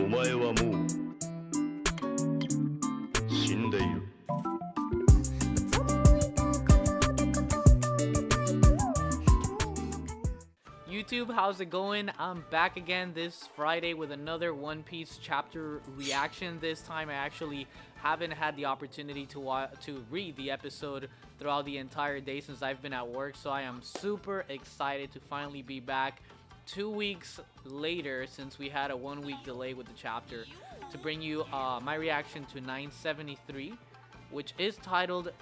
お前はもう死んでいる。YouTube, how's it going? I'm back again this Friday with another One Piece chapter reaction. This time I actually haven't had the opportunity to read the episode throughout the entire day since I've been at work, so I am super excited to finally be back 2 weeks later since we had a 1 week delay with the chapter to bring you my reaction to 973, which is titled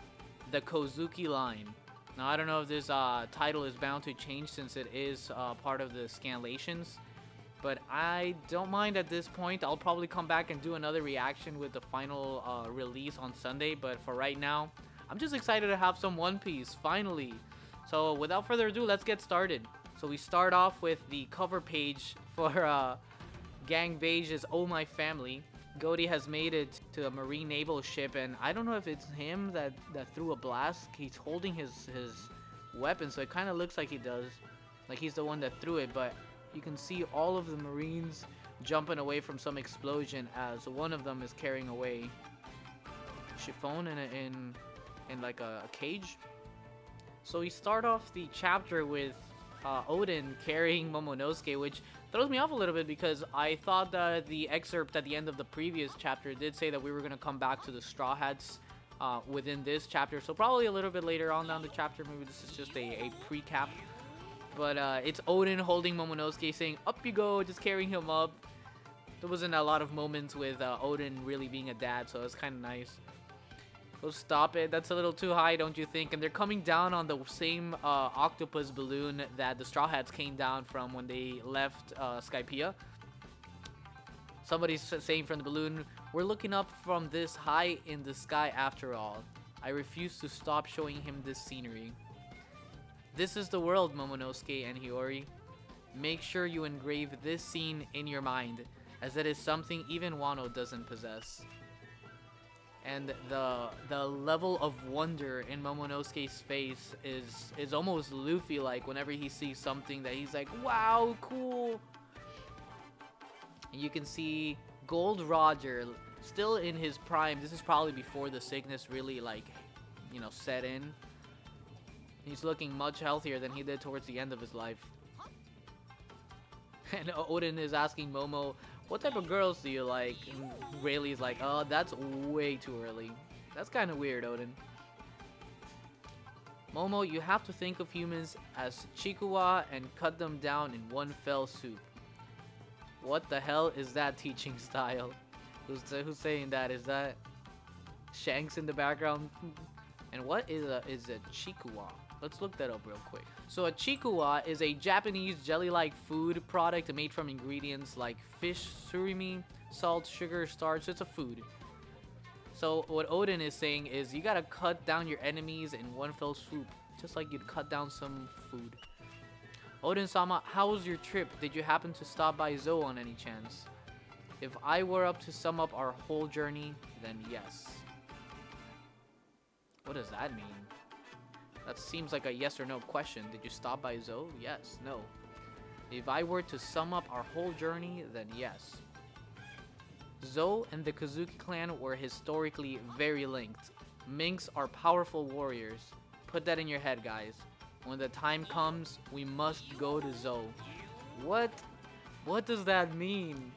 The Kozuki Line. Now, I don't know if this title is bound to change since it is part of the scanlations, but I don't mind at this point. I'll probably come back and do another reaction with the final release on Sunday, but for right now, I'm just excited to have some One Piece, finally. So without further ado, let's get started. So we start off with the cover page for Gang Beige's Oh My Family. Goldie has made it to a Marine Naval ship, and I don't know if it's him that threw a blast. He's holding his weapon, so it kind of looks like he does. Like he's the one that threw it, but you can see all of the Marines jumping away from some explosion as one of them is carrying away Chiffon in like a cage. So we start off the chapter with Oden carrying Momonosuke, which throws me off a little bit because I thought that the excerpt at the end of the previous chapter did say that we were going to come back to the Straw Hats within this chapter. So probably a little bit later on down the chapter. Maybe this is just a pre-cap. But it's Oden holding Momonosuke saying, "Up you go," just carrying him up. There wasn't a lot of moments with Oden really being a dad, so it's kind of nice. Go stop it. That's a little too high, don't you think? And they're coming down on the same octopus balloon that the Straw Hats came down from when they left Skypiea. Somebody's saying from the balloon, "We're looking up from this high in the sky after all. I refuse to stop showing him this scenery. This is the world, Momonosuke and Hiyori. Make sure you engrave this scene in your mind, as it is something even Wano doesn't possess." And the level of wonder in Momonosuke's face is almost Luffy-like whenever he sees something that he's like, "Wow, cool." And you can see Gold Roger still in his prime. This is probably before the sickness really set in. He's looking much healthier than he did towards the end of his life. And Oden is asking Momo, "What type of girls do you like?" And Rayleigh's like, "Oh, that's way too early. That's kind of weird, Oden." "Momo, you have to think of humans as Chikuwa and cut them down in one fell swoop." What the hell is that teaching style? Who's saying that? Is that Shanks in the background? And what is a Chikuwa? Let's look that up real quick. So a chikuwa is a Japanese jelly-like food product made from ingredients like fish, surimi, salt, sugar, starch. It's a food. So what Oden is saying is you gotta cut down your enemies in one fell swoop, just like you'd cut down some food. "Oden-sama, how was your trip? Did you happen to stop by Zou on any chance? If I were up to sum up our whole journey, then yes." What does that mean? That seems like a yes or no question. Did you stop by Zou? Yes. No. If I were to sum up our whole journey, then yes. Zou and the Kozuki clan were historically very linked. Minks are powerful warriors. Put that in your head, guys. When the time comes, we must go to Zou. What? What does that mean?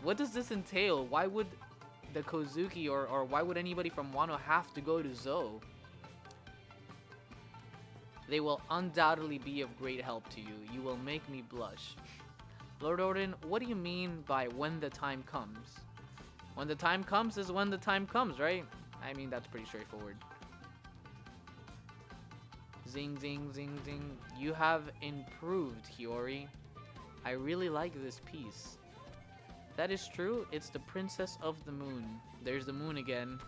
What does this entail? Why would the Kozuki or why would anybody from Wano have to go to Zou? "They will undoubtedly be of great help to you. You will make me blush." Lord Oden, what do you mean by when the time comes? When the time comes is when the time comes, right? I mean, that's pretty straightforward. Zing, zing, zing, zing. "You have improved, Hiyori. I really like this piece." That is true. It's the Princess of the Moon. There's the moon again.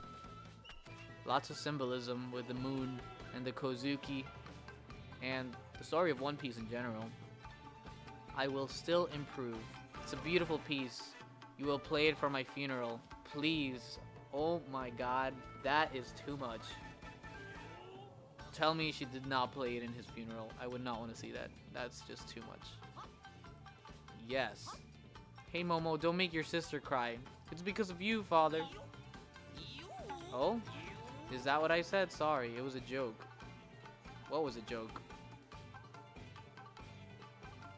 Lots of symbolism with the moon and the Kozuki and the story of One Piece in general. "I will still improve. It's a beautiful piece. You will play it for my funeral. Please." Oh my god, that is too much. Tell me she did not play it in his funeral. I would not want to see that. That's just too much. Yes. Hey Momo, don't make your sister cry. It's because of you, father. Oh? Is that what I said? Sorry, it was a joke. What was a joke?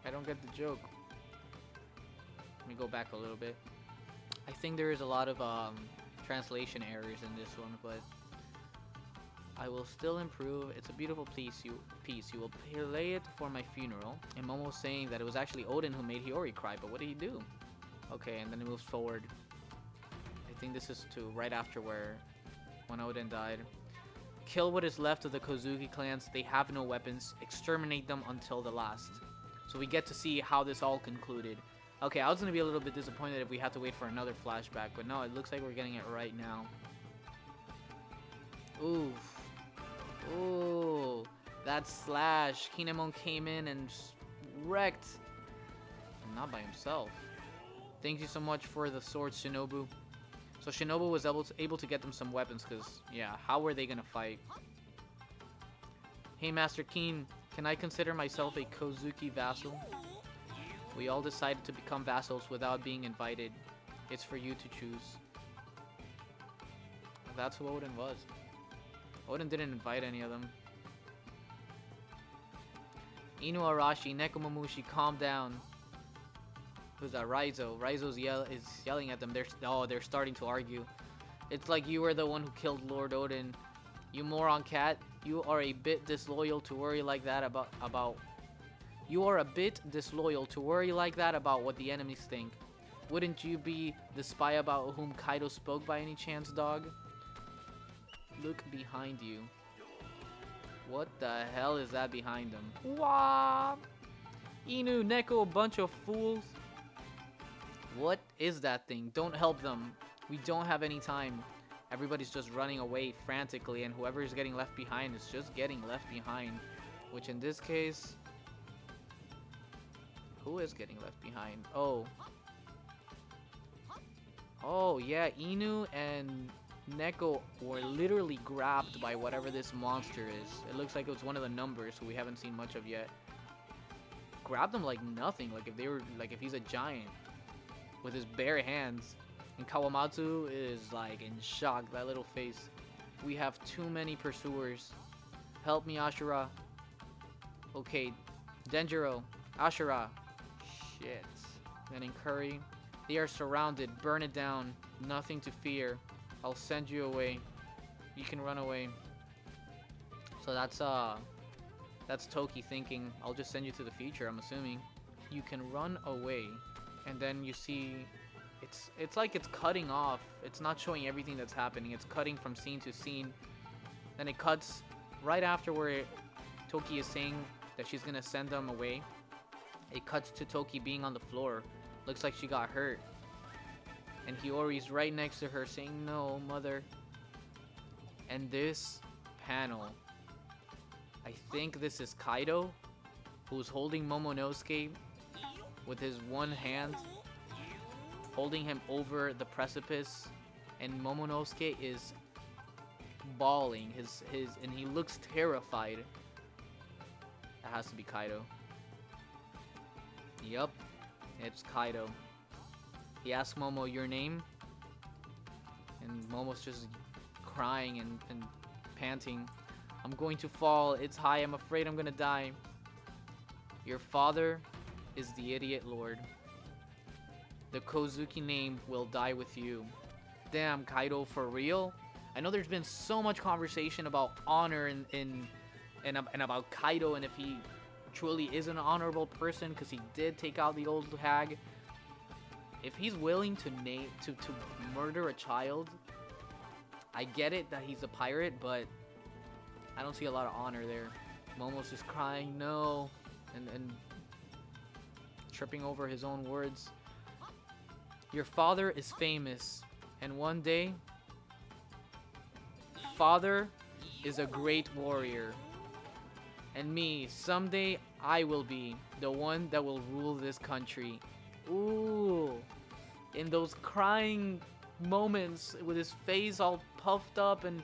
I don't get the joke. Let me go back a little bit. I think there is a lot of translation errors in this one, but I will still improve. It's a beautiful piece. You will play it for my funeral. And Momo's saying that it was actually Odin who made Hiyori cry, but what did he do? Okay, and then it moves forward. I think this is to right after when Odin died. Kill what is left of the Kozuki clans. They have no weapons. Exterminate them until the last. So we get to see how this all concluded. Okay, I was going to be a little bit disappointed if we had to wait for another flashback, but no, it looks like we're getting it right now. Oof. Ooh. That slash. Kinemon came in and wrecked. And not by himself. Thank you so much for the sword, Shinobu. So Shinobu was able to get them some weapons, because, yeah, how were they going to fight? Hey, Master Keen, can I consider myself a Kozuki vassal? We all decided to become vassals without being invited. It's for you to choose. That's who Odin was. Odin didn't invite any of them. Inu Arashi, Nekomamushi, calm down. Who's that? Raizo. Raizo's is yelling at them. They're starting to argue. It's like you were the one who killed Lord Odin. You moron cat. You are a bit disloyal to worry like that about. You are a bit disloyal to worry like that about what the enemies think. Wouldn't you be the spy about whom Kaido spoke by any chance, dog? Look behind you. What the hell is that behind them? Wah! Inu, Neko, a bunch of fools. What is that thing? Don't help them. We don't have any time. Everybody's just running away frantically, and whoever is getting left behind is just getting left behind. Which in this case... Who is getting left behind? Oh. Oh, yeah. Inu and Neko were literally grabbed by whatever this monster is. It looks like it was one of the numbers who we haven't seen much of yet. Grabbed them like nothing. Like if he's a giant. With his bare hands. And Kawamatsu is like in shock. That little face. We have too many pursuers. Help me, Ashura. Okay. Denjiro. Ashura. Shit. Then in Curry. They are surrounded. Burn it down. Nothing to fear. I'll send you away. You can run away. So that's Toki thinking, I'll just send you to the future, I'm assuming. You can run away. And then you see it's like it's cutting off. It's not showing everything that's happening. It's cutting from scene to scene. Then it cuts right after where Toki is saying that she's gonna send them away. It cuts to Toki being on the floor. Looks like she got hurt. And Hiyori's right next to her saying, no, mother. And this panel, I think this is Kaido, who's holding Momonosuke with his one hand, holding him over the precipice, and Momonosuke is bawling, and he looks terrified. That has to be Kaido. Yup, it's Kaido. He asks Momo, your name? And Momo's just crying and panting. I'm going to fall. It's high. I'm afraid I'm gonna die. Your father is the idiot lord. The Kozuki name will die with you. Damn, Kaido, for real? I know there's been so much conversation about honor and about Kaido and if he truly is an honorable person because he did take out the old hag. If he's willing to murder a child, I get it that he's a pirate, but I don't see a lot of honor there. Momo's just crying, no, and tripping over his own words. Your father is famous, and one day, father is a great warrior. And me, someday, I will be the one that will rule this country. Ooh. In those crying moments with his face all puffed up and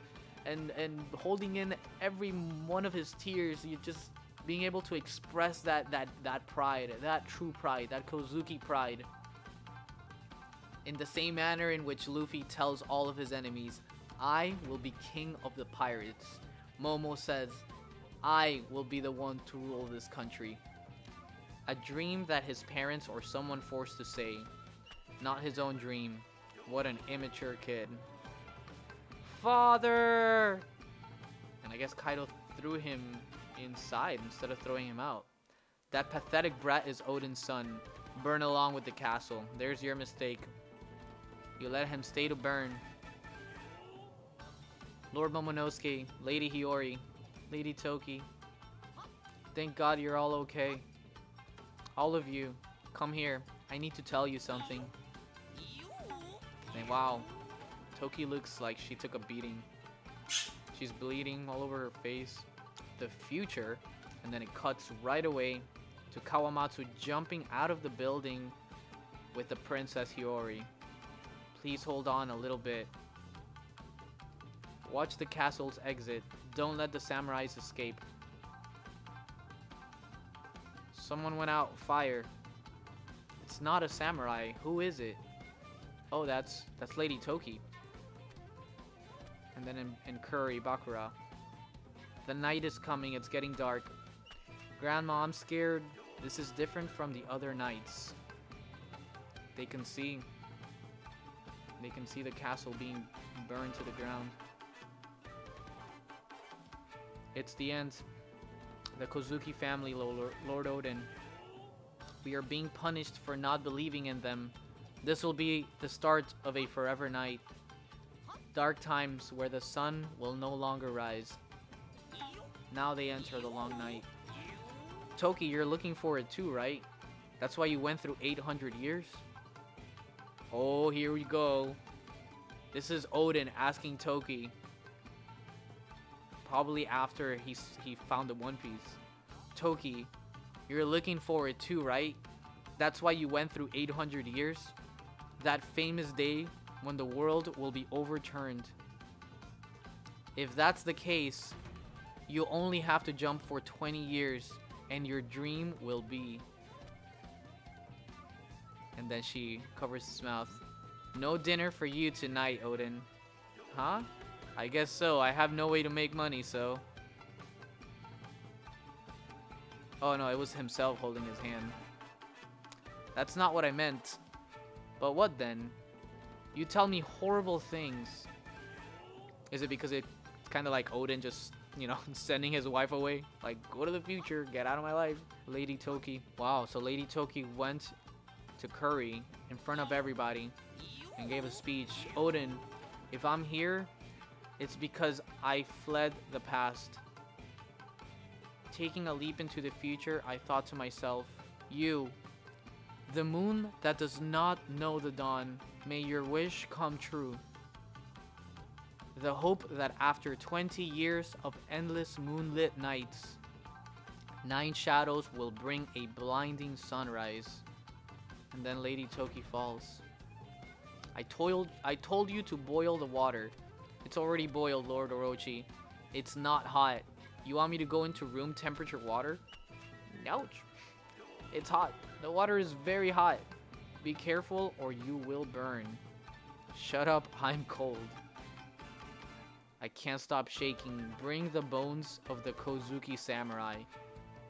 holding in every one of his tears, you just being able to express that pride, that true pride, that Kozuki pride. In the same manner in which Luffy tells all of his enemies, I will be king of the pirates, Momo says, I will be the one to rule this country. A dream that his parents or someone forced to say, not his own dream. What an immature kid. Father! And I guess Kaido threw him inside instead of throwing him out. That pathetic brat is Oden's son. Burn along with the castle. There's your mistake. You let him stay to burn. Lord Momonosuke, Lady Hiyori, Lady Toki. Thank God you're all okay. All of you, come here. I need to tell you something. And wow, Toki looks like she took a beating. She's bleeding all over her face. The future, and then it cuts right away to Kawamatsu jumping out of the building with the Princess Hiyori. Please hold on a little bit. Watch the castle's exit. Don't let the samurais escape. Someone went out. Fire. It's not a samurai. Who is it? Oh, that's Lady Toki. And then in Curry, Bakura. The night is coming. It's getting dark. Grandma, I'm scared. This is different from the other nights. They can see the castle being burned to the ground. It's the end. The Kozuki family, Lord Oden. We are being punished for not believing in them. This will be the start of a forever night. Dark times where the sun will no longer rise. Now they enter the long night. Toki, you're looking for it too, right? That's why you went through 800 years? Oh, here we go. This is Oden asking Toki. Probably after he found the One Piece. Toki, you're looking for it too, right? That's why you went through 800 years? That famous day when the world will be overturned. If that's the case, you only have to jump for 20 years and your dream will be. And then she covers his mouth. No dinner for you tonight, Oden. Huh? I guess so. I have no way to make money, so. Oh no, it was himself holding his hand. That's not what I meant. But what then? You tell me horrible things. Is it because it's kind of like Oden just, you know, sending his wife away? Like, go to the future, get out of my life. Lady Toki. Wow, so Lady Toki went to Curry in front of everybody and gave a speech. Oden, if I'm here, it's because I fled the past. Taking a leap into the future, I thought to myself, you, the moon that does not know the dawn, may your wish come true. The hope that after 20 years of endless moonlit nights, 9 shadows will bring a blinding sunrise. And then Lady Toki falls. I told you to boil the water. It's already boiled, Lord Orochi. It's not hot. You want me to go into room temperature water? No. It's hot. The water is very hot. Be careful or you will burn. Shut up, I'm cold. I can't stop shaking. Bring the bones of the Kozuki samurai.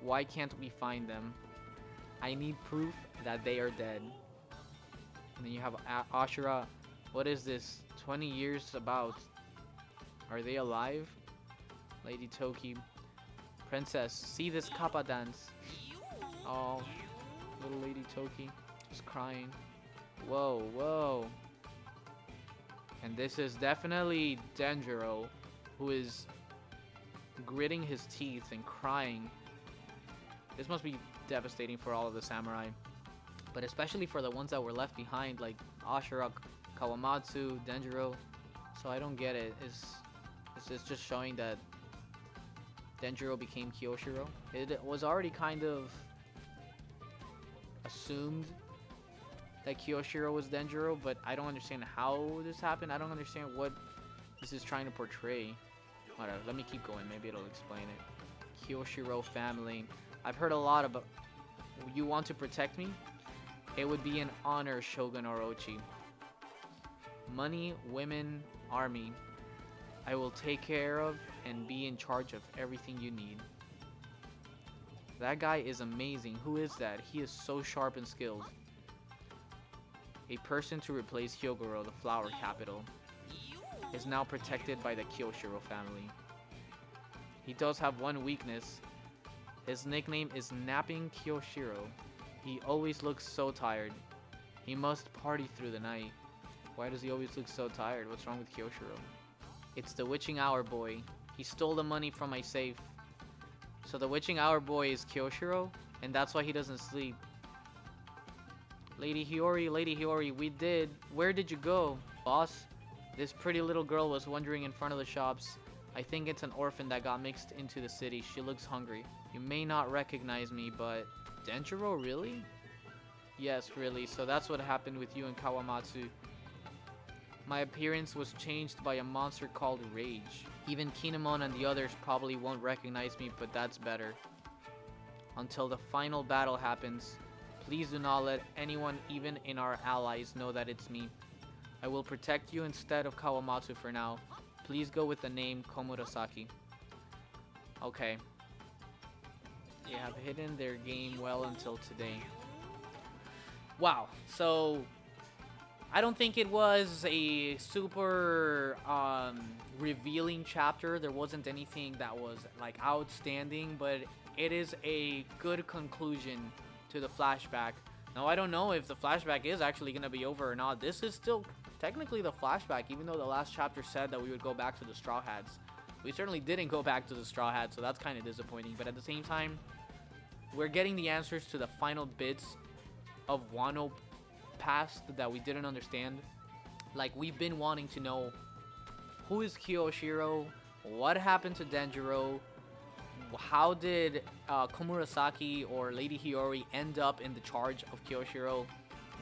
Why can't we find them? I need proof that they are dead. And then you have Ashura. What is this? 20 years about. Are they alive? Lady Toki. Princess, see this kappa dance. Oh, little Lady Toki. Just crying. Whoa, whoa. And this is definitely Denjiro, who is gritting his teeth and crying. This must be devastating for all of the samurai. But especially for the ones that were left behind, like Ashura, Kawamatsu, Denjiro. So I don't get it. It's just showing that Denjiro became Kyoshiro. It was already kind of assumed that Kyoshiro was Denjiro, but I don't understand how this happened. I don't understand what this is trying to portray. Whatever, let me keep going. Maybe it'll explain it. Kyoshiro family. I've heard a lot about... You want to protect me? It would be an honor, Shogun Orochi. Money, women, army. I will take care of and be in charge of everything you need. That guy is amazing. Who is that? He is so sharp and skilled. A person to replace Hyogoro, the flower capital, is now protected by the Kyoshiro family. He does have one weakness. His nickname is Napping Kyoshiro. He always looks so tired. He must party through the night. Why does he always look so tired? What's wrong with Kyoshiro? It's the Witching Hour boy. He stole the money from my safe. So the Witching Hour boy is Kyoshiro, and that's why he doesn't sleep. Lady Hiyori, we did. Where did you go? Boss, this pretty little girl was wandering in front of the shops. I think it's an orphan that got mixed into the city. She looks hungry. You may not recognize me, but... Denjiro, really? Yes, really. So that's what happened with you and Kawamatsu. My appearance was changed by a monster called Rage. Even Kinemon and the others probably won't recognize me, but that's better. Until the final battle happens, please do not let anyone, even in our allies, know that it's me. I will protect you instead of Kawamatsu for now. Please go with the name Komurasaki. Okay. They have hidden their game well until today. Wow. So, I don't think it was a super revealing chapter. There wasn't anything that was like outstanding, but it is a good conclusion to the flashback. Now, I don't know if the flashback is actually going to be over or not. This is still technically the flashback, even though the last chapter said that we would go back to the Straw Hats. We certainly didn't go back to the Straw Hats, so that's kind of disappointing. But at the same time, we're getting the answers to the final bits of Wano past that we didn't understand. Like, we've been wanting to know who is Kyoshiro, what happened to Denjiro, how did Komurasaki or Lady Hiyori end up in the charge of Kyoshiro,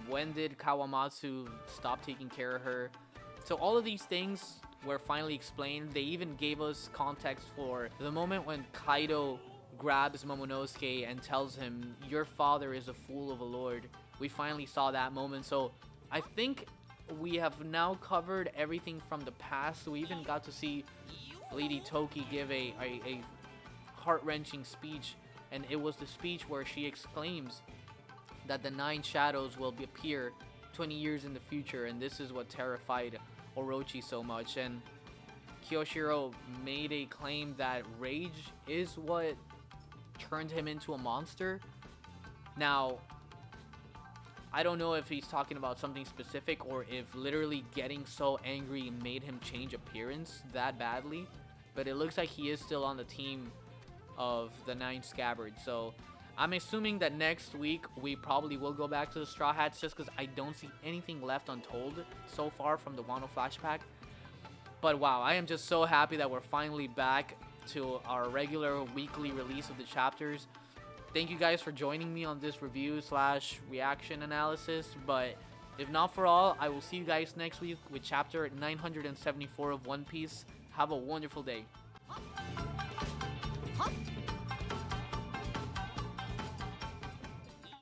when did Kawamatsu stop taking care of her. So all of these things were finally explained. They even gave us context for the moment when Kaido grabs Momonosuke and tells him, your father is a fool of a lord. We finally saw that moment. So I think we have now covered everything from the past. We even got to see Lady Toki give a heart-wrenching speech, and it was the speech where she exclaims that the 9 shadows will appear 20 years in the future, and this is what terrified Orochi so much. And Kyoshiro made a claim that rage is what turned him into a monster. Now, I don't know if he's talking about something specific or if literally getting so angry made him change appearance that badly, but it looks like he is still on the team of the 9 Scabbards. So I'm assuming that next week we probably will go back to the Straw Hats, just because I don't see anything left untold so far from the Wano flashback. But wow, I am just so happy that we're finally back to our regular weekly release of the chapters. Thank you guys for joining me on this review / reaction analysis. But if not for all, I will see you guys next week with chapter 974 of One Piece. Have a wonderful day. Huh?